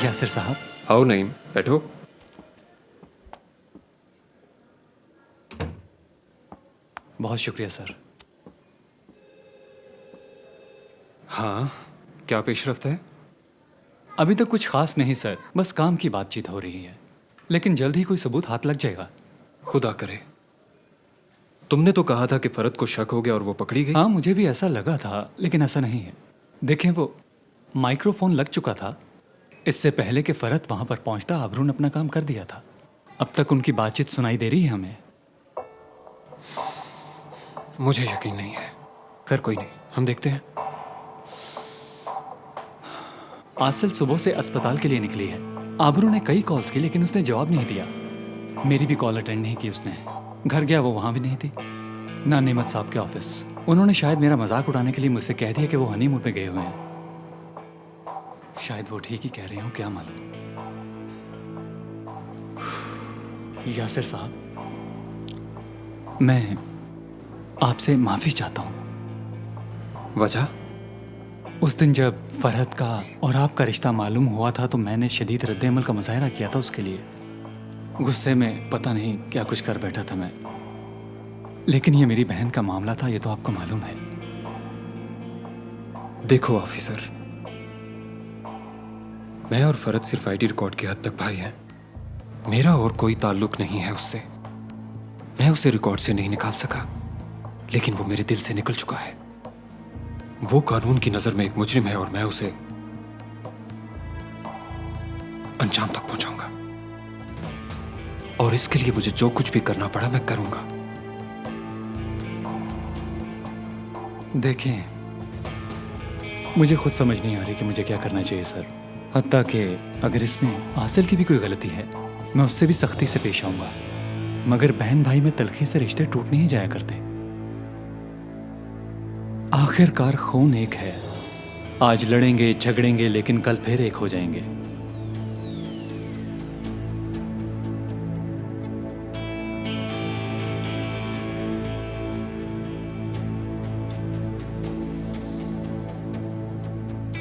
यासिर साहब। आओ नईम, बैठो। बहुत शुक्रिया सर। हाँ, क्या पेशरफ्त है? अभी तक कुछ खास नहीं सर, बस काम की बातचीत हो रही है, लेकिन जल्द ही कोई सबूत हाथ लग जाएगा। खुदा करे। तुमने तो कहा था कि फरद को शक हो गया और वो पकड़ी गई। हाँ, मुझे भी ऐसा लगा था, लेकिन ऐसा नहीं है। देखें, वो माइक्रोफोन लग चुका था। इससे पहले कि फरद वहां पर पहुंचता, आबरू ने अपना काम कर दिया था। अब तक उनकी बातचीत सुनाई दे रही है हमें। मुझे यकीन नहीं है। खैर कोई नहीं, हम देखते हैं। आसिल सुबह से अस्पताल के लिए निकली है। आबरू ने कई कॉल्स की, लेकिन उसने जवाब नहीं दिया। मेरी भी कॉल अटेंड नहीं की उसने। घर गया, वो वहां भी नहीं थी, ना नेमत साहब के ऑफिस। उन्होंने शायद मेरा मजाक उड़ाने के लिए मुझसे कह दिया कि वो हनीमून पे गए हुए हैं। शायद वो ठीक ही कह रहे हो, क्या मालूम। यासिर साहब, मैं आपसे माफी चाहता हूं। वजह? उस दिन जब फरहत का और आपका रिश्ता मालूम हुआ था, तो मैंने शदीद रद्द-ए-अमल का मुजाहरा किया था उसके लिए। गुस्से में पता नहीं क्या कुछ कर बैठा था मैं। लेकिन ये मेरी बहन का मामला था, ये तो आपको मालूम है। देखो ऑफिसर, मैं और फरद सिर्फ आईडी रिकॉर्ड की हद तक भाई हैं। मेरा और कोई ताल्लुक नहीं है उससे। मैं उसे रिकॉर्ड से नहीं निकाल सका, लेकिन वो मेरे दिल से निकल चुका है। वो कानून की नजर में एक मुजरिम है और मैं उसे अंजाम तक पहुंचाऊंगा। और इसके लिए मुझे जो कुछ भी करना पड़ा मैं करूंगा। देखें, मुझे खुद समझ नहीं आ रही कि मुझे क्या करना चाहिए सर। हत्ता कि अगर इसमें आसिल की भी कोई गलती है, मैं उससे भी सख्ती से पेश आऊंगा। मगर बहन भाई में तलखी से रिश्ते टूट नहीं जाया करते। आखिरकार खून एक है। आज लड़ेंगे झगड़ेंगे, लेकिन कल फिर एक हो जाएंगे।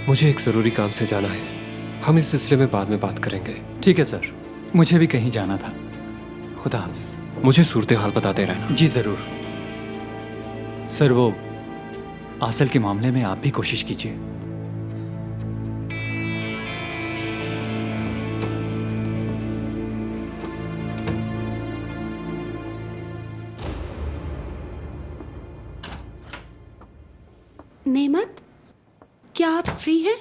मुझे एक जरूरी काम से जाना है। हम इस सिलसिले में बाद में बात करेंगे। ठीक है सर, मुझे भी कहीं जाना था। खुदा हाफिज। मुझे सूरत हाल बताते रहना। जी जरूर सर। वो आसिल के मामले में आप भी कोशिश कीजिए। नेमत, क्या आप फ्री हैं?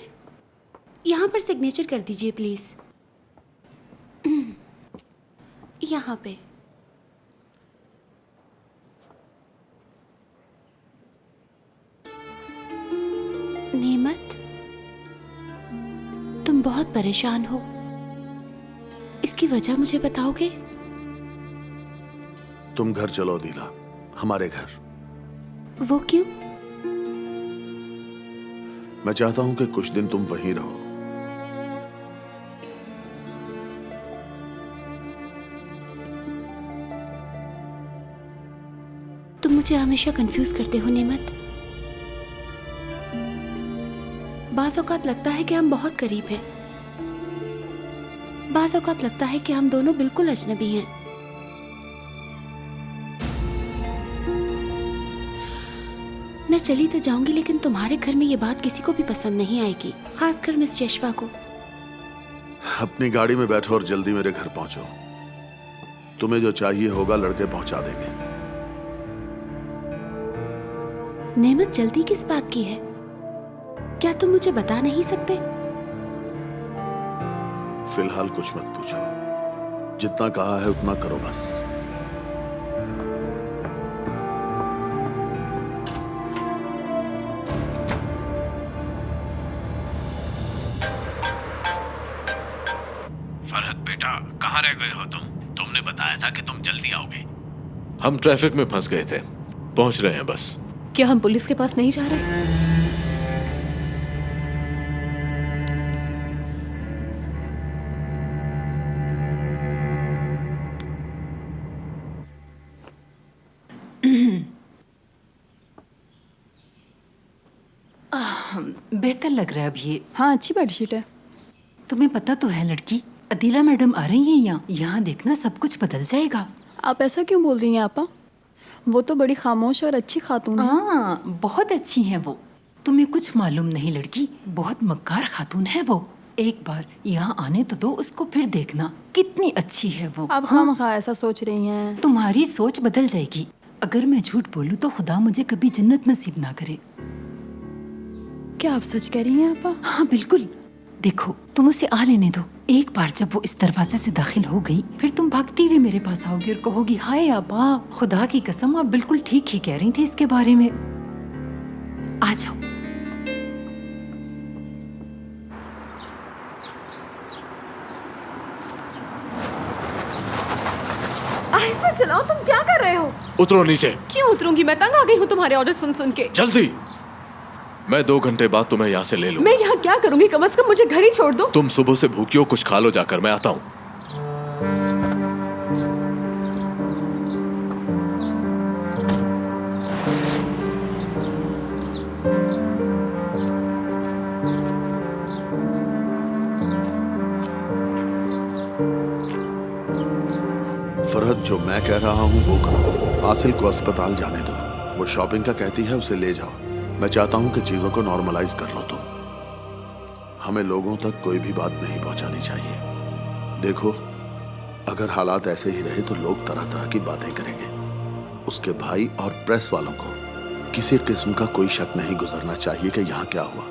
यहाँ पर सिग्नेचर कर दीजिए प्लीज। यहाँ पे। नेमत, तुम बहुत परेशान हो। इसकी वजह मुझे बताओगे? तुम घर चलो दीना, हमारे घर। वो क्यों? मैं चाहता हूं कि कुछ दिन तुम वहीं रहो। तुम मुझे हमेशा कंफ्यूज करते हो नेमत। बाज़ औक़ात लगता है कि हम बहुत करीब हैं, बाज़ औक़ात लगता है कि हम दोनों बिल्कुल अजनबी हैं। मैं चली तो जाऊंगी, लेकिन तुम्हारे घर में ये बात किसी को भी पसंद नहीं आएगी, खासकर मिस जशवा को। अपनी गाड़ी में बैठो और जल्दी मेरे घर पहुंचो। तुम्हें जो चाहिए होगा लड़के पहुंचा देंगे। नेमत, जल्दी किस बात की है? क्या तुम मुझे बता नहीं सकते? फिलहाल कुछ मत पूछो, जितना कहा है उतना करो बस। फरहत बेटा, कहाँ रह गए हो तुम? तुमने बताया था कि तुम जल्दी आओगे। हम ट्रैफिक में फंस गए थे, पहुंच रहे हैं बस। क्या हम पुलिस के पास नहीं जा रहे? बेहतर लग रहा है अब ये। हाँ, अच्छी बेडशीट है। तुम्हें पता तो है लड़की, अदीला मैडम आ रही हैं यहाँ देखना सब कुछ बदल जाएगा। आप ऐसा क्यों बोल रही हैं आपा? वो तो बड़ी खामोश और अच्छी खातून है। हाँ, बहुत अच्छी हैं वो। तुम्हें कुछ मालूम नहीं लड़की, बहुत मक्कार खातून है वो। एक बार यहाँ आने तो दो उसको, फिर देखना कितनी अच्छी है वो। आप खामखा ऐसा सोच रही हैं। तुम्हारी सोच बदल जाएगी। अगर मैं झूठ बोलूं तो खुदा मुझे कभी जन्नत नसीब ना करे। क्या आप सच कह रही हैं आपा? हाँ बिल्कुल। देखो तुम उसे आ लेने दो। एक बार जब वो इस दरवाजे से दाखिल हो गई, फिर तुम भागती हुई मेरे पास आओगी और कहोगी हाय आबा, खुदा की कसम आप बिल्कुल ठीक ही कह रही थी इसके बारे में। आ जाओ। ऐसा चलाओ, तुम क्या कर रहे हो? उतरो नीचे। क्यों उतरूंगी? मैं तंग आ गई हूँ तुम्हारे ऑर्डर सुन सुन के। जल्दी, मैं 2 घंटे बाद तुम्हें यहाँ से ले लूँ। मैं यहाँ क्या करूंगी? कम से कम मुझे घर ही छोड़ दो। तुम सुबह से भूखी हो, कुछ खा लो जाकर, मैं आता हूँ। फरहत, जो मैं कह रहा हूँ वो करो। आसिल को अस्पताल जाने दो। वो शॉपिंग का कहती है, उसे ले जाओ। मैं चाहता हूँ कि चीजों को नॉर्मलाइज कर लो तुम। हमें लोगों तक कोई भी बात नहीं पहुंचानी चाहिए। देखो, अगर हालात ऐसे ही रहे तो लोग तरह तरह की बातें करेंगे। उसके भाई और प्रेस वालों को किसी किस्म का कोई शक नहीं गुजरना चाहिए कि यहाँ क्या हुआ।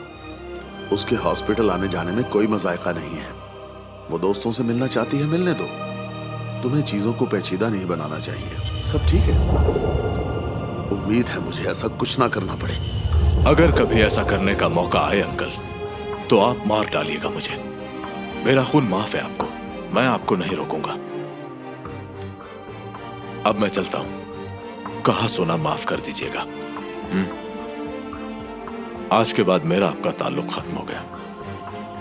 उसके हॉस्पिटल आने जाने में कोई मजायका नहीं है। वो दोस्तों से मिलना चाहती है, मिलने दो। तुम्हें चीजों को पेचीदा नहीं बनाना चाहिए। सब ठीक है। उम्मीद है मुझे ऐसा कुछ ना करना पड़े। अगर कभी ऐसा करने का मौका आए अंकल, तो आप मार डालिएगा मुझे। मेरा खून माफ है आपको, मैं आपको नहीं रोकूंगा। अब मैं चलता हूं। कहा सुना माफ कर दीजिएगा। आज के बाद मेरा आपका ताल्लुक खत्म हो गया।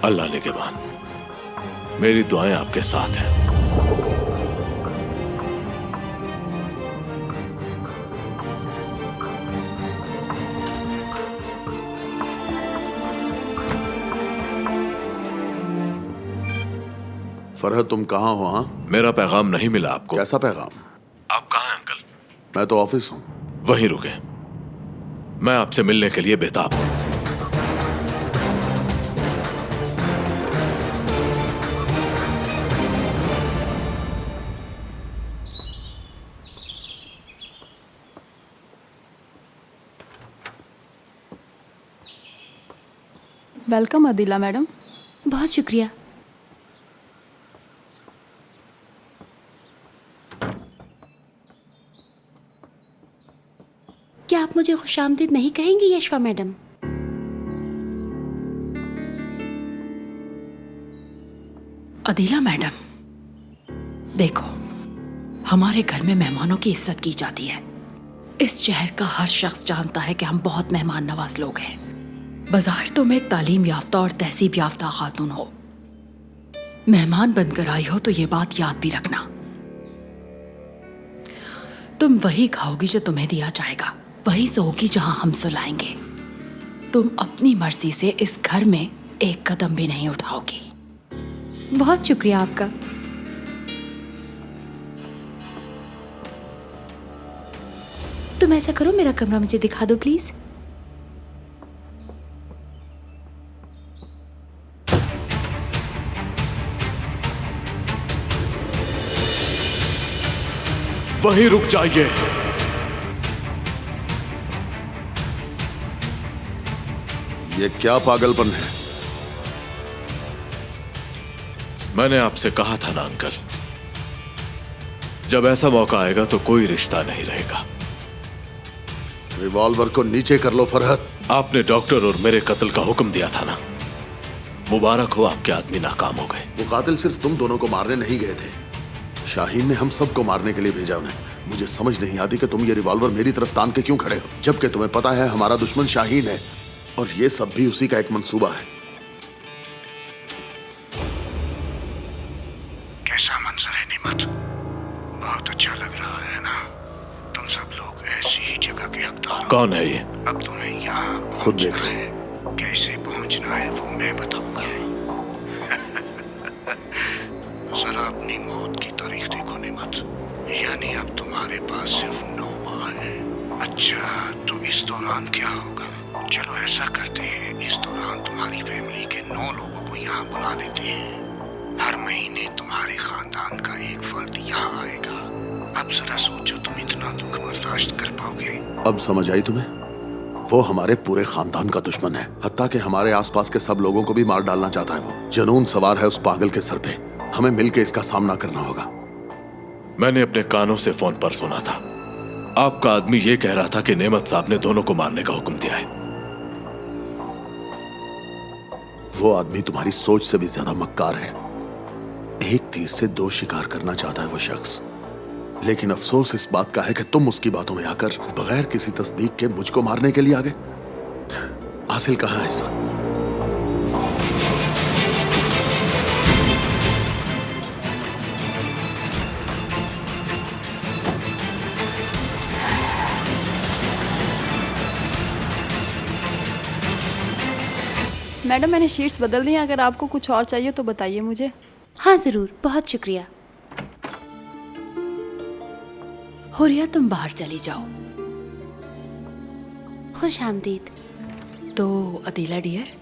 अल्लाह निगहबान। मेरी दुआएं आपके साथ हैं। फरहत, तुम कहाँ हो? हाँ, मेरा पैगाम नहीं मिला आपको? कैसा पैगाम? आप कहाँ हैं अंकल? मैं तो ऑफिस हूँ। वहीं रुके, मैं आपसे मिलने के लिए बेताब हूं। Welcome Adeela madam. बहुत शुक्रिया। क्या आप मुझे खुशामदीद नहीं कहेंगी यशवा मैडम? अदीला मैडम, देखो, हमारे घर में मेहमानों की इज्जत की जाती है। इस शहर का हर शख्स जानता है कि हम बहुत मेहमान नवाज लोग हैं। बाजार तुम एक तालीम याफ्ता और तहसीब याफ्ता खातून हो। मेहमान बनकर आई हो तो ये बात याद भी रखना। तुम वही खाओगी जो तुम्हें दिया जाएगा, वही सोओगी जहां हम सुलाएंगे। तुम अपनी मर्जी से इस घर में एक कदम भी नहीं उठाओगी। बहुत शुक्रिया आपका। तुम ऐसा करो, मेरा कमरा मुझे दिखा दो प्लीज। वहीं रुक जाइए। ये क्या पागलपन है? मैंने आपसे कहा था ना अंकल, जब ऐसा मौका आएगा तो कोई रिश्ता नहीं रहेगा। रिवॉल्वर को नीचे कर लो फरहत। आपने डॉक्टर और मेरे कत्ल का हुक्म दिया था ना। मुबारक हो, आपके आदमी नाकाम हो गए। वो कातिल सिर्फ तुम दोनों को मारने नहीं गए थे। शाहीन ने हम सबको मारने के लिए भेजा उन्हें। मुझे समझ नहीं आती कि तुम ये रिवॉल्वर मेरी तरफ तान के क्यों खड़े हो, जबकि तुम्हें पता है हमारा दुश्मन शाहीन है और ये सब भी उसी का एक मंसूबा है। कैसा मंजर है निमत? बहुत अच्छा लग रहा है ना? तुम सब लोग ऐसी ही जगह के हकदार हो। कौन है ये? अब तुम्हें यहाँ खुद देख कैसे पहुँचना है वो मैं बताऊंगा। जरा अपनी मौत की तारीख देखो नेमत, यानी अब तुम्हारे पास सिर्फ 9 माह है। अच्छा, तो इस दौरान क्या होगा? चलो ऐसा करते हैं, इस दौरान तुम्हारी फैमिली के 9 लोगों को यहाँ बुला लेते हैं। हर महीने तुम्हारे खानदान का एक फर्द यहाँ आएगा। अब जरा सोचो, तुम इतना दुख बर्दाश्त कर पाओगे? अब समझ आई तुम्हें? वो हमारे पूरे खानदान का दुश्मन है, हत्ता कि हमारे आसपास के सब लोगों को भी मार डालना चाहता है। वो जुनून सवार है उस पागल के सर पे। हमें मिलकर इसका सामना करना होगा। मैंने अपने कानों से फोन पर सुना था, आपका आदमी ये कह रहा था कि नेमत साहब ने दोनों को मारने का हुक्म दिया है। वो आदमी तुम्हारी सोच से भी ज्यादा मक्कार है। एक तीर से 2 शिकार करना चाहता है वो शख्स। लेकिन अफसोस इस बात का है कि तुम उसकी बातों में आकर बगैर किसी तस्दीक के मुझको मारने के लिए आ गए। आसिल कहाँ है इस वक्त? मैडम मैंने शीट्स बदल दी हैं, अगर आपको कुछ और चाहिए तो बताइए मुझे। हाँ ज़रूर, बहुत शुक्रिया। हुरिया तुम बाहर चली जाओ। खुश आमदीद। तो अदीला डियर,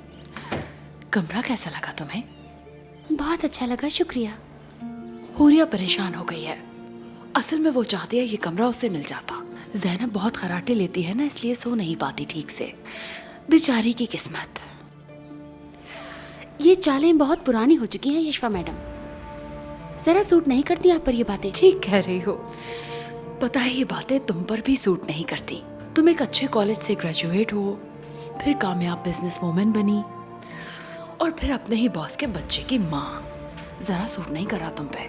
कमरा कैसा लगा तुम्हें? बहुत अच्छा लगा, शुक्रिया। हुरिया परेशान हो गई है। असल में वो चाहती है ये कमरा उससे मिल जाता। ज़ैनब बहुत खराटे लेती है ना, इसलिए सो नहीं पाती ठीक से। बेचारी की किस्मत। ये चालें बहुत पुरानी हो चुकी हैं यशफा मैडम, जरा सूट नहीं करती आप पर ये बातें। ठीक कह रही हो। पता है ये बातें तुम पर भी सूट नहीं करती। तुम एक अच्छे कॉलेज से ग्रेजुएट हो, फिर कामयाब बिजनेस वूमेन बनी, और फिर अपने ही बॉस के बच्चे की माँ। जरा सूट नहीं करा तुम पे।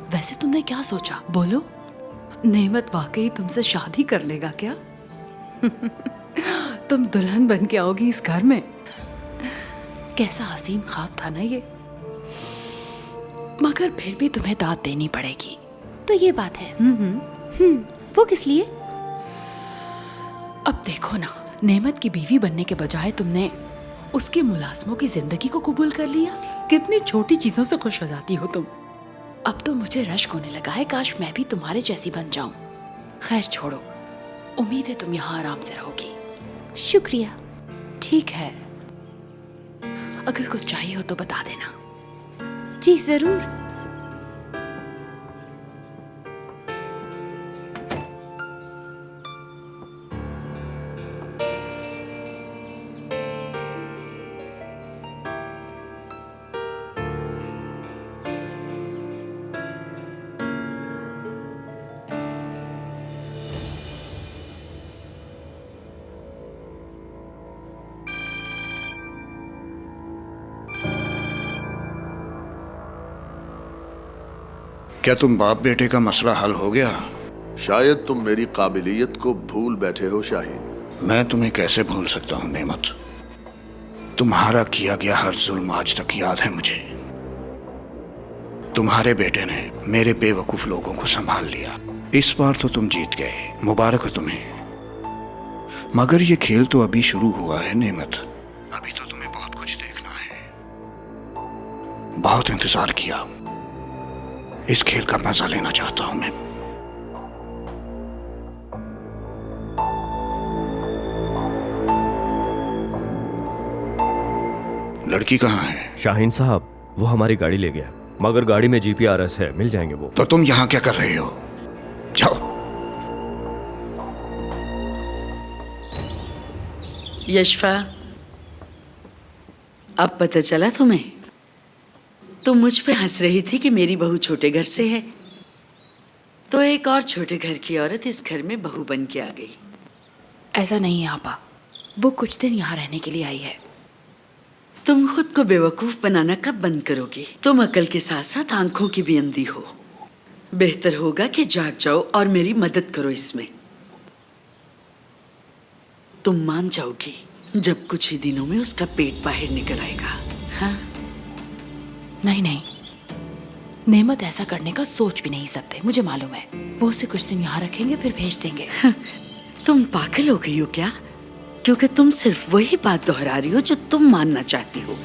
वैसे तुमने क्या सोचा, बोलो? नेमत वाकई तुमसे शादी कर लेगा क्या? तुम दुल्हन बन के आओगी इस घर में। कैसा हसीन ख्वाब था ना ये। मगर फिर भी तुम्हें दाद देनी पड़ेगी। तो ये बात है। वो किस लिए? अब देखो ना, नेमत की बीवी बनने के बजाय तुमने उसके मुलाजमों की जिंदगी को कबूल कर लिया। कितनी छोटी चीजों से खुश हो जाती हो तुम। अब तो मुझे रश्क होने लगा है, काश मैं भी तुम्हारे जैसी बन जाऊं। खैर छोड़ो, उम्मीद है तुम यहाँ आराम से रहोगी। शुक्रिया। ठीक है, अगर कुछ चाहिए हो तो बता देना। जी जरूर। क्या तुम बाप बेटे का मसला हल हो गया? शायद तुम मेरी काबिलियत को भूल बैठे हो शाहीन। मैं तुम्हें कैसे भूल सकता हूँ नेमत? तुम्हारा किया गया हर जुल्म आज तक याद है मुझे। तुम्हारे बेटे ने मेरे बेवकूफ लोगों को संभाल लिया। इस बार तो तुम जीत गए, मुबारक हो तुम्हें। मगर ये खेल तो अभी शुरू हुआ है नेमत। अभी तो तुम्हें बहुत कुछ देखना है। बहुत इंतजार किया, इस खेल का मजा लेना चाहता हूं मैं। लड़की कहाँ है? शाहीन साहब, वो हमारी गाड़ी ले गया, मगर गाड़ी में जीपीआरएस है, मिल जाएंगे वो। तो तुम यहाँ क्या कर रहे हो? जाओ। यशफा, अब पता चला तुम्हें? तुम मुझ पे हंस रही थी कि मेरी बहू छोटे घर से है, तो एक और छोटे घर की औरत इस घर में बहू बन के आ गई। ऐसा नहीं है आपा, वो कुछ दिन यहाँ रहने के लिए आई है। तुम खुद को बेवकूफ बनाना कब बंद करोगी? तुम अकल के साथ साथ आंखों की भी अंधी हो। बेहतर होगा कि जाग जाओ और मेरी मदद करो इसमें। तुम मान जाओगी जब कुछ ही दिनों में उसका पेट बाहर निकल आएगा। हाँ? नहीं नहीं, नेमत ऐसा करने का सोच भी नहीं सकते, मुझे मालूम है। वो उसे कुछ दिन यहाँ रखेंगे फिर भेज देंगे। तुम पागल हो गई हो क्या? क्योंकि तुम सिर्फ वही बात दोहरा रही हो जो तुम मानना चाहती हो।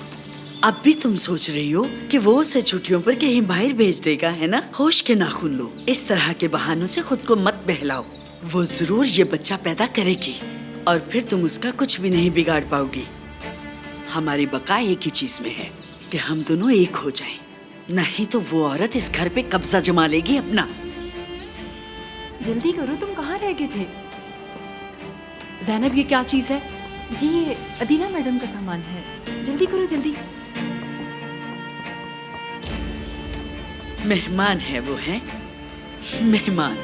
अब भी तुम सोच रही हो कि वो उसे छुट्टियों पर कहीं बाहर भेज देगा, है ना? होश के नाखून लो। इस तरह के बहानों से खुद को मत बहलाओ। वो जरूर ये बच्चा पैदा करेगी और फिर तुम उसका कुछ भी नहीं बिगाड़ पाओगी। हमारी बका एक ही चीज में है कि हम दोनों एक हो जाएं। नहीं तो वो औरत इस घर पे कब्जा जमा लेगी अपना। जल्दी करो, तुम कहाँ रह गए थे? जैनब, ये क्या चीज है? जी ये अदीला मैडम का सामान है, जल्दी करो जल्दी। मेहमान है वो, हैं मेहमान।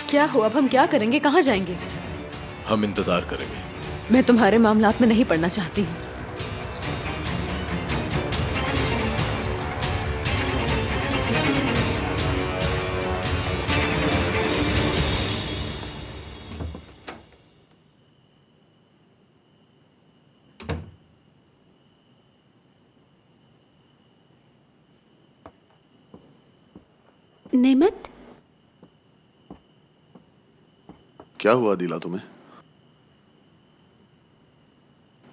क्या हुआ? अब हम क्या करेंगे? कहाँ जाएंगे? हम इंतजार करेंगे। मैं तुम्हारे मामलात में नहीं पड़ना चाहती हूँ। नेमत, क्या हुआ दिला तुम्हें?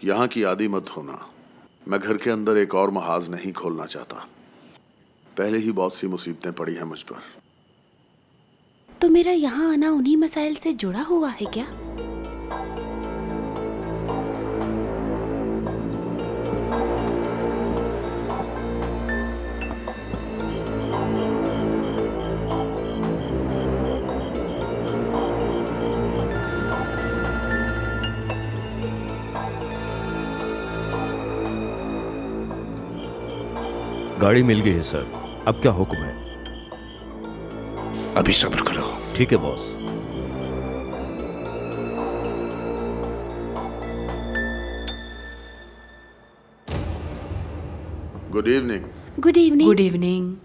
यहाँ की आदी मत होना। मैं घर के अंदर एक और महाज नहीं खोलना चाहता। पहले ही बहुत सी मुसीबतें पड़ी हैं मुझ पर। तो मेरा यहाँ आना उन्हीं मसाइल से जुड़ा हुआ है क्या? गाड़ी मिल गई है सर। अब क्या हुक्म है? अभी सब्र करो। ठीक है boss. Good evening. Good evening. Good evening.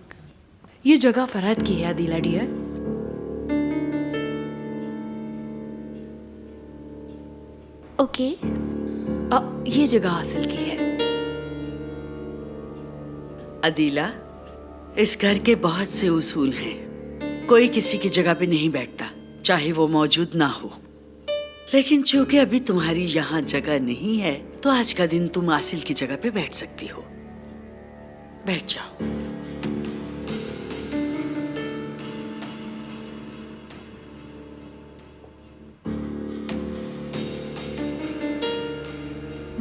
ये जगह फरहत की है अदीला डियर। ओके। ये जगह आसिल की है। अदीला, इस घर के बहुत से उसूल हैं। कोई किसी की जगह पे नहीं बैठता, चाहे वो मौजूद ना हो। लेकिन चूंकि अभी तुम्हारी यहाँ जगह नहीं है, तो आज का दिन तुम आसिल की जगह पे बैठ सकती हो। बैठ जाओ।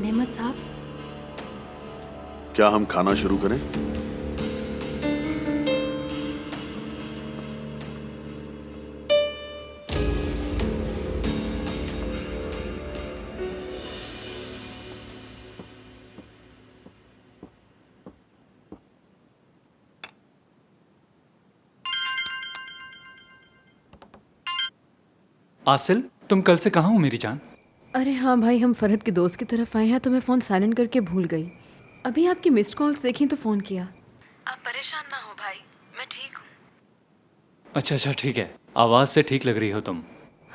नेमत साहब, क्या हम खाना शुरू करें? आसिल, तुम कल से कहाँ हो मेरी जान? अरे हाँ भाई, हम फरहत के दोस्त की तरफ आए हैं तो मैं फ़ोन साइलेंट करके भूल गई। अभी आपकी मिस्ड कॉल्स देखी तो फ़ोन किया। आप परेशान ना हो भाई, मैं ठीक हूँ। अच्छा अच्छा, ठीक है। आवाज़ से ठीक लग रही हो तुम।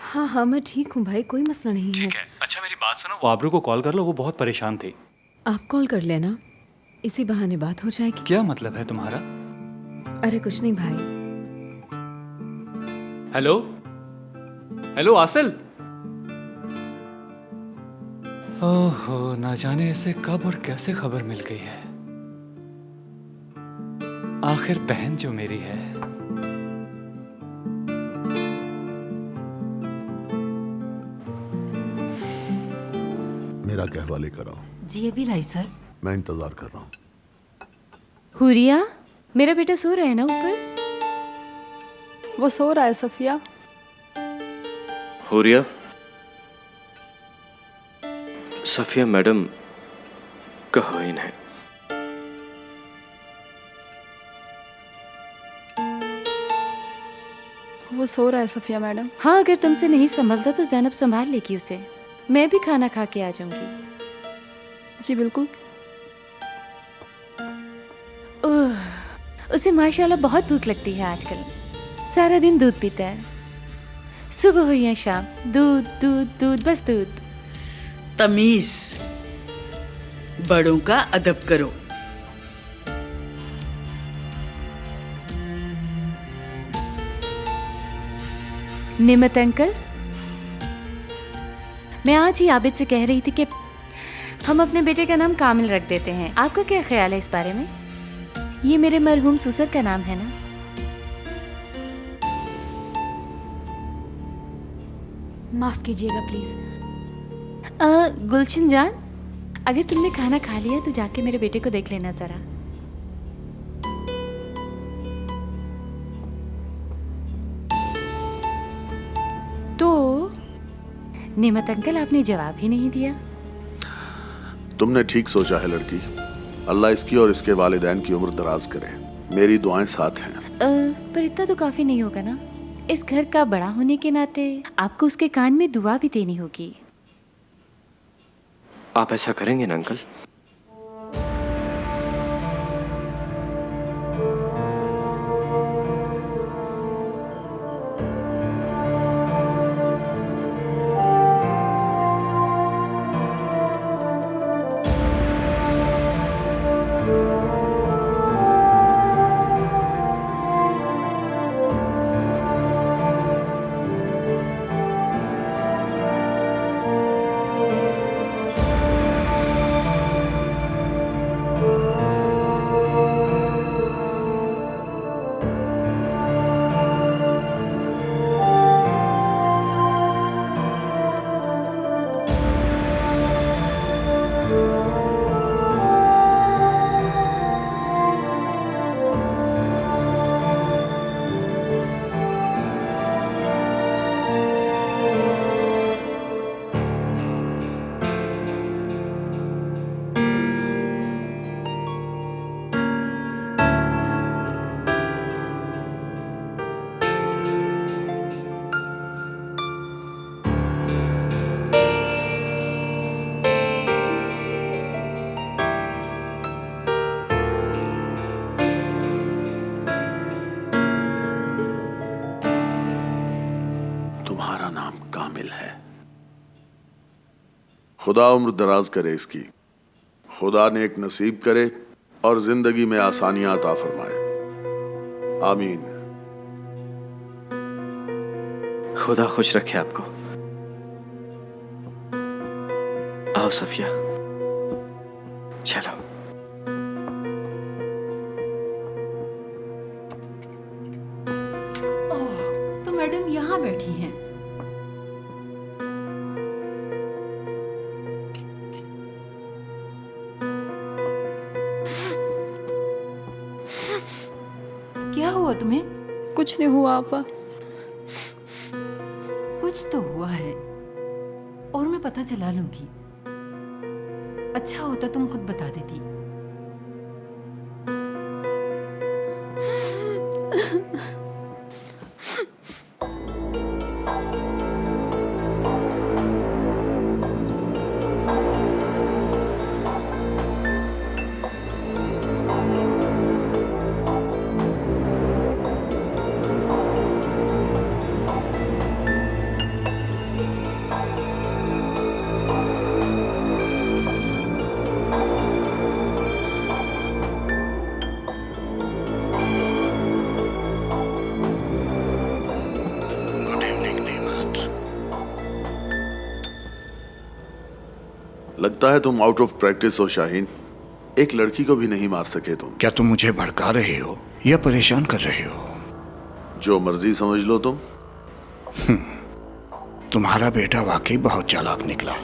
हाँ हाँ, मैं ठीक हूँ भाई, कोई मसला नहीं है। ठीक है। अच्छा मेरी बात सुनो, वो आबरू को कॉल कर लो, वो बहुत परेशान थी। आप कॉल कर लेना, इसी बहाने बात हो जाएगी। क्या मतलब है तुम्हारा? अरे कुछ नहीं भाई। हेलो हेलो आसिल। ओहो, ना जाने इसे कब और कैसे खबर मिल गई है। आखिर बहन जो मेरी है। मेरा कहवा लेकर आओ। जी अभी लाई सर। मैं इंतजार कर रहा हूँ। हुरिया, मेरा बेटा सो रहा है ना ऊपर? वो सो रहा है सफिया। हुरिया, सफिया मैडम कहाँ है? वो सो रहा है सफिया मैडम। हाँ, अगर तुमसे नहीं संभलता तो ज़ैनब संभाल लेगी उसे। मैं भी खाना खा के आ जाऊंगी। जी बिल्कुल। उसे माशाल्लाह बहुत भूख लगती है आजकल। सारा दिन दूध पीता है, सुबह हो या शाम, दूध दूध दूध, बस दूध। तमीज, बड़ों का अदब करो। निमत अंकल, मैं आज ही आबिद से कह रही थी कि हम अपने बेटे का नाम कामिल रख देते हैं। आपका क्या ख्याल है इस बारे में? ये मेरे मरहूम ससुर का नाम है ना। माफ कीजिएगा प्लीज। गुलशन जान, अगर तुमने खाना खा लिया तो जाके मेरे बेटे को देख लेना जरा। तो निमत अंकल, आपने जवाब ही नहीं दिया। तुमने ठीक सोचा है लड़की। अल्लाह इसकी और इसके वालिदैन की उम्र दराज करे। मेरी दुआएं साथ हैं। पर इतना तो काफी नहीं होगा ना। इस घर का बड़ा होने के नाते आपको उसके कान में दुआ भी देनी होगी। आप ऐसा करेंगे ना अंकल? तुम्हारा नाम कामिल है। खुदा उम्र दराज करे इसकी। खुदा नेक नसीब करे और जिंदगी में आसानियां अता फरमाए। आमीन। खुदा खुश रखे आपको। आओ सफिया, चलो। तो मैडम यहाँ बैठी हैं। क्या हुआ तुम्हें? कुछ नहीं हुआ आफा। कुछ तो हुआ है और मैं पता चला लूंगी। अच्छा होता तुम खुद बता देती। लगता है तुम आउट ऑफ प्रैक्टिस हो शाहीन। एक लड़की को भी नहीं मार सके तुम। क्या तुम मुझे भड़का रहे हो या परेशान कर रहे हो? जो मर्जी समझ लो तुम। तुम्हारा बेटा वाकई बहुत चालाक निकला।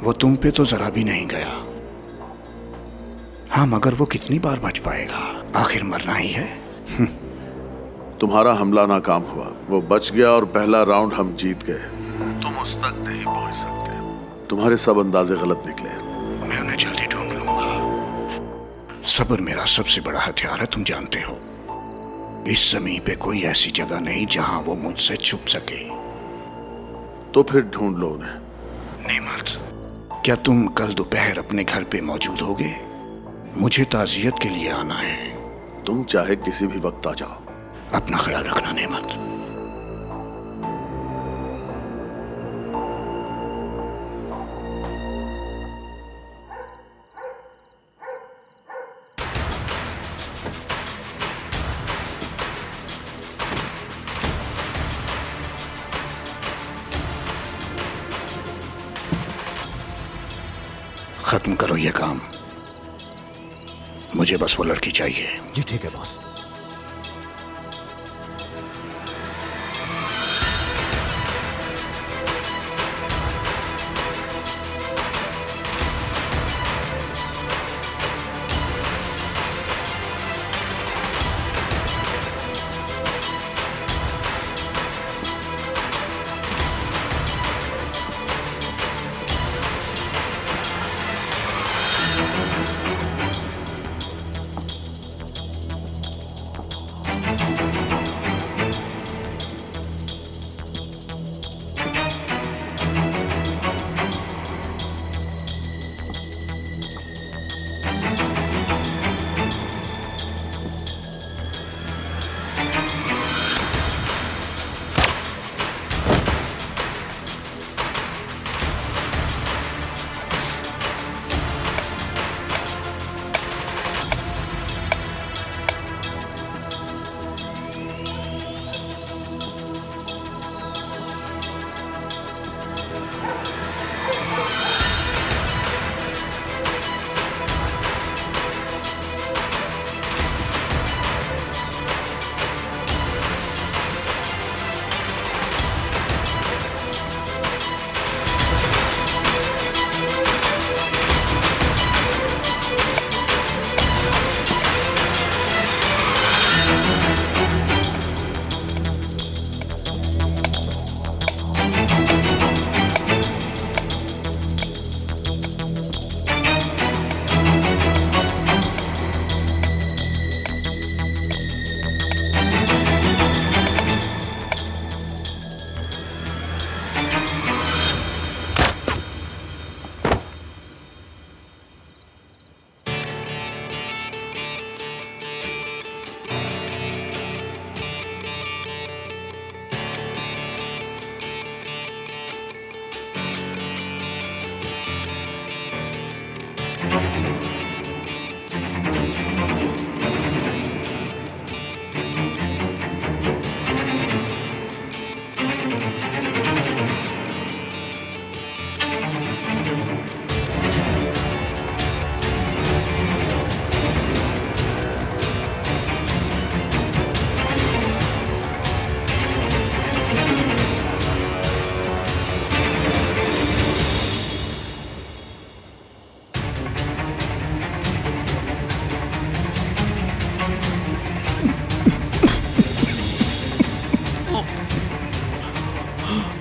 वो तुम पे तो जरा भी नहीं गया। हाँ, मगर वो कितनी बार बच पाएगा? आखिर मरना ही है। तुम्हारा हमला नाकाम हुआ, वो बच गया और पहला राउंड हम जीत गए। तुम उस तक नहीं पहुंच सकते। तुम्हारे सब अंदाजे गलत निकले। मैं उन्हें जल्दी ढूंढ लूंगा। सब्र मेरा सबसे बड़ा हथियार है, तुम जानते हो। इस जमीन पे कोई ऐसी जगह नहीं जहां वो मुझसे छुप सके। तो फिर ढूंढ लो उन्हें। नेमत, क्या तुम कल दोपहर अपने घर पे मौजूद होगे? मुझे ताजियत के लिए आना है। तुम चाहे किसी भी वक्त आ जाओ। अपना ख्याल रखना नेमत। खत्म करो ये काम। मुझे बस वो लड़की चाहिए। जी ठीक है बॉस।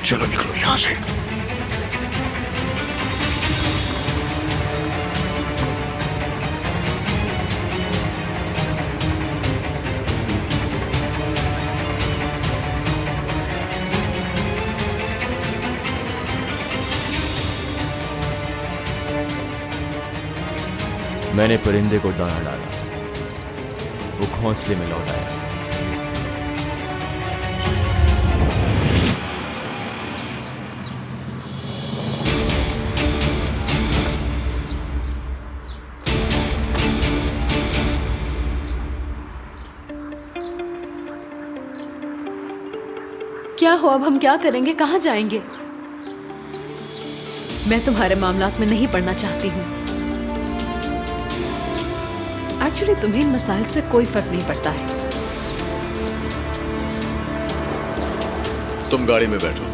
चलो निकलो यहां से। मैंने परिंदे को दाना डाला, वो घोंसले में लौट आया। क्या हो, अब हम क्या करेंगे, कहाँ जाएंगे? मैं तुम्हारे मामलात में नहीं पड़ना चाहती हूँ। एक्चुअली तुम्हें इन मसाइल से कोई फर्क नहीं पड़ता है। तुम गाड़ी में बैठो।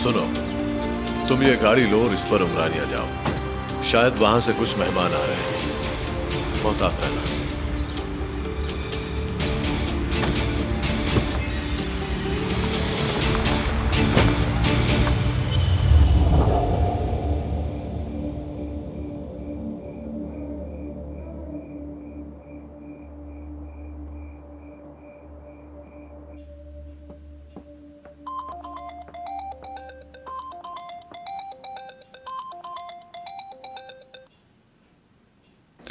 सुनो, तुम ये गाड़ी लो और इस पर उमरानिया जाओ। शायद वहां से कुछ मेहमान आ रहे हैं। मोहतात रहना।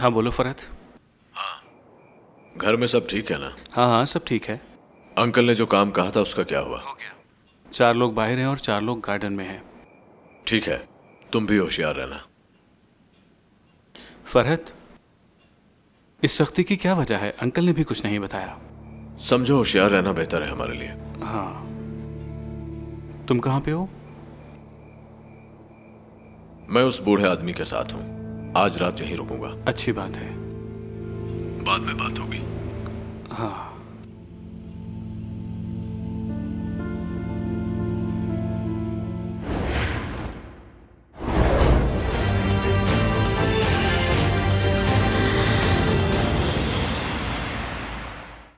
हाँ बोलो फरहत। घर में सब ठीक है ना? हाँ हाँ सब ठीक है। अंकल ने जो काम कहा था उसका क्या हुआ? हो गया। 4 लोग बाहर हैं और 4 लोग गार्डन में हैं। ठीक है, तुम भी होशियार रहना। फरहत, इस सख्ती की क्या वजह है? अंकल ने भी कुछ नहीं बताया। समझो होशियार रहना बेहतर है हमारे लिए। हाँ, तुम कहाँ पे हो? मैं उस बूढ़े आदमी के साथ हूँ। आज रात यहीं रुकूंगा। अच्छी बात है। बाद में बात होगी। हाँ।